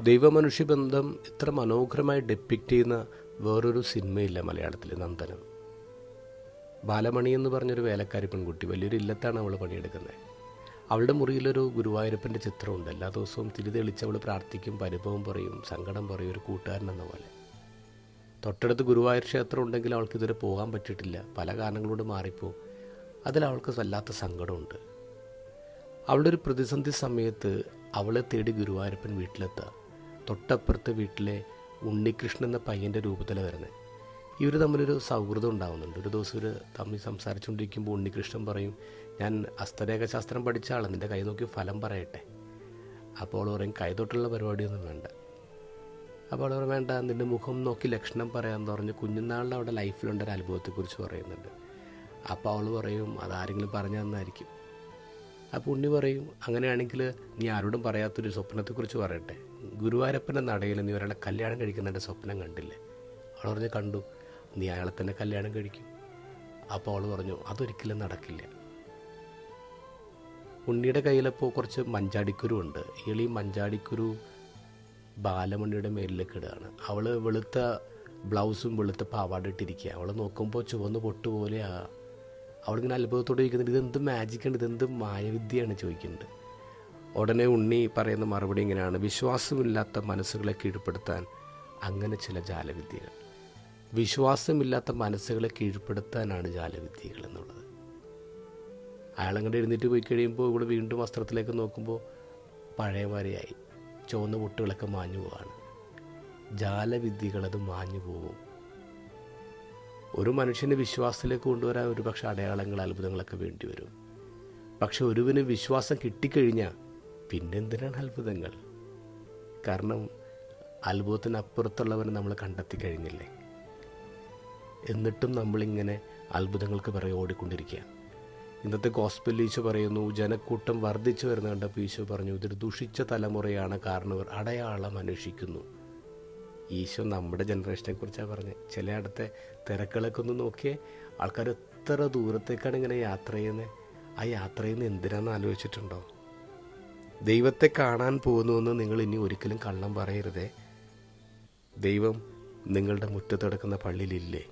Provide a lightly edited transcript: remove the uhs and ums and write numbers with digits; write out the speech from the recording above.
ദൈവമനുഷ്യ ബന്ധം ഇത്ര മനോഹരമായി ഡെപ്പിക്റ്റ് ചെയ്യുന്ന വേറൊരു സിനിമയില്ല മലയാളത്തിൽ. നന്ദനം. ബാലമണി എന്ന് പറഞ്ഞൊരു വേലക്കാരി പെൺകുട്ടി, വലിയൊരു ഇല്ലത്താണ് അവൾ പണിയെടുക്കുന്നത്. അവളുടെ മുറിയിലൊരു ഗുരുവായൂരപ്പൻ്റെ ചിത്രമുണ്ട്. എല്ലാ ദിവസവും തിരി തെളിച്ച് അവൾ പ്രാർത്ഥിക്കും, പരിഭവം പറയും, സങ്കടം പറയും, ഒരു കൂട്ടുകാരനെന്ന പോലെ. തൊട്ടടുത്ത് ഗുരുവായൂർ ക്ഷേത്രം ഉണ്ടെങ്കിൽ അവൾക്ക് ഇതുവരെ പോകാൻ പറ്റിയിട്ടില്ല. പല കാരണങ്ങളോട് മാറിപ്പോവും. അതിൽ അവൾക്ക് വല്ലാത്ത സങ്കടമുണ്ട്. അവളുടെ ഒരു പ്രതിസന്ധി സമയത്ത് അവളെ തേടി ഗുരുവായൂരപ്പൻ വീട്ടിലെത്തുക. തൊട്ടപ്പുറത്തെ വീട്ടിലെ ഉണ്ണികൃഷ്ണൻ എന്ന പയ്യൻ്റെ രൂപത്തിലാണ് വരുന്നത്. ഇവർ തമ്മിലൊരു സൗഹൃദം ഉണ്ടാകുന്നുണ്ട്. ഒരു ദിവസം ഇവർ തമ്മിൽ സംസാരിച്ചുകൊണ്ടിരിക്കുമ്പോൾ ഉണ്ണികൃഷ്ണൻ പറയും, ഞാൻ ഹസ്തരേഖാശാസ്ത്രം പഠിച്ച ആളാണ്, നിൻ്റെ കൈ നോക്കി ഫലം പറയട്ടെ. അപ്പോൾ അവൾ പറയും, കൈ തൊട്ടുള്ള പരിപാടിയൊന്നും വേണ്ട. അപ്പോൾ അവൾ പറയും, വേണ്ട, നിൻ്റെ മുഖം നോക്കി ലക്ഷണം പറയാമെന്ന് പറഞ്ഞ് കുഞ്ഞുനാളിൽ അവിടെ ലൈഫിലുണ്ടൊരു അനുഭവത്തെക്കുറിച്ച് പറയുന്നുണ്ട്. അപ്പോൾ അവൾ പറയും, അതാരെങ്കിലും പറഞ്ഞു തന്നായിരിക്കും. അപ്പോൾ ഉണ്ണി പറയും, അങ്ങനെയാണെങ്കിൽ നീ ആരോടും പറയാത്തൊരു സ്വപ്നത്തെക്കുറിച്ച് പറയട്ടെ. ഗുരുവായൂരപ്പൻ്റെ നടയിൽ നീ ഒരാളെ കല്യാണം കഴിക്കുന്നതിൻ്റെ സ്വപ്നം കണ്ടില്ലേ? അവൾ പറഞ്ഞ്, കണ്ടു. നീ അയാളെ തന്നെ കല്യാണം കഴിക്കും. അപ്പോൾ അവൾ പറഞ്ഞു, അതൊരിക്കലും നടക്കില്ല. ഉണ്ണിയുടെ കയ്യിലപ്പോൾ കുറച്ച് മഞ്ചാടിക്കുരു ഉണ്ട്. ഈ മഞ്ചാടിക്കുരു ബാലമണിയുടെ മേലിലേക്ക് ഇടുകയാണ്. അവൾ വെളുത്ത ബ്ലൗസും വെളുത്ത പാവാട ഇട്ടിരിക്കുക. അവൾ നോക്കുമ്പോൾ ചുവന്ന് പൊട്ടുപോലെ അവളിങ്ങനെ അത്ഭുതത്തോടെ ചോദിക്കുന്നുണ്ട്, ഇതെന്ത് മാജിക്കാണ്, ഇതെന്ത് മായവിദ്യയാണ് ചോദിക്കുന്നുണ്ട്. ഉടനെ ഉണ്ണി പറയുന്ന മറുപടി ഇങ്ങനെയാണ്, വിശ്വാസമില്ലാത്ത മനസ്സുകളെ കീഴ്പ്പെടുത്താൻ അങ്ങനെ ചില ജാലവിദ്യകൾ. വിശ്വാസമില്ലാത്ത മനസ്സുകളെ കീഴ്പ്പെടുത്താനാണ് ജാലവിദ്യകൾ എന്നുള്ളത്. അയാളങ്ങോട്ട് എഴുന്നേറ്റ് പോയി കഴിയുമ്പോൾ ഇവിടെ വീണ്ടും വസ്ത്രത്തിലേക്ക് നോക്കുമ്പോൾ പഴയ വരെയായി ചുവന്ന പൊട്ടുകളൊക്കെ മാഞ്ഞു പോവാണ്. ജാലവിദ്യകളത് മാഞ്ഞു പോകും. ഒരു മനുഷ്യനെ വിശ്വാസത്തിലേക്ക് കൊണ്ടുവരാൻ ഒരു പക്ഷേ അടയാളങ്ങൾ, അത്ഭുതങ്ങളൊക്കെ വേണ്ടി വരും. പക്ഷെ ഒരുവിന് വിശ്വാസം കിട്ടിക്കഴിഞ്ഞാൽ പിന്നെന്തിനാണ് അത്ഭുതങ്ങൾ? കാരണം അത്ഭുതത്തിനപ്പുറത്തുള്ളവനെ നമ്മൾ കണ്ടെത്തി കഴിഞ്ഞില്ലേ. എന്നിട്ടും നമ്മളിങ്ങനെ അത്ഭുതങ്ങൾക്ക് പിറകെ ഓടിക്കൊണ്ടിരിക്കുക. ഇന്നത്തെ ഗോസ്പലിൽ ഈശോ പറയുന്നു, ജനക്കൂട്ടം വർദ്ധിച്ചു വരുന്ന കണ്ടപ്പോൾ ഈശോ പറഞ്ഞു, ഇതൊരു ദുഷിച്ച തലമുറയാണ്, കാരണം ഇവർ അടയാളം അന്വേഷിക്കുന്നു. ഈശോ നമ്മുടെ ജനറേഷനെ കുറിച്ചാണ് പറഞ്ഞത്. ചിലയിടത്തെ തിരക്കുകളൊക്കെ ഒന്ന് നോക്കിയേ, ആൾക്കാർ എത്ര ദൂരത്തേക്കാണ് ഇങ്ങനെ യാത്ര ചെയ്യുന്നത്. ആ യാത്ര ചെയ്യുന്നത് എന്തിനാണെന്ന് ആലോചിച്ചിട്ടുണ്ടോ? ദൈവത്തെ കാണാൻ പോകുന്നുവെന്ന് നിങ്ങൾ ഇനി ഒരിക്കലും കള്ളം പറയരുതേ. ദൈവം നിങ്ങളുടെ മുറ്റത്ത് കിടക്കുന്ന പള്ളിയിലില്ലേ?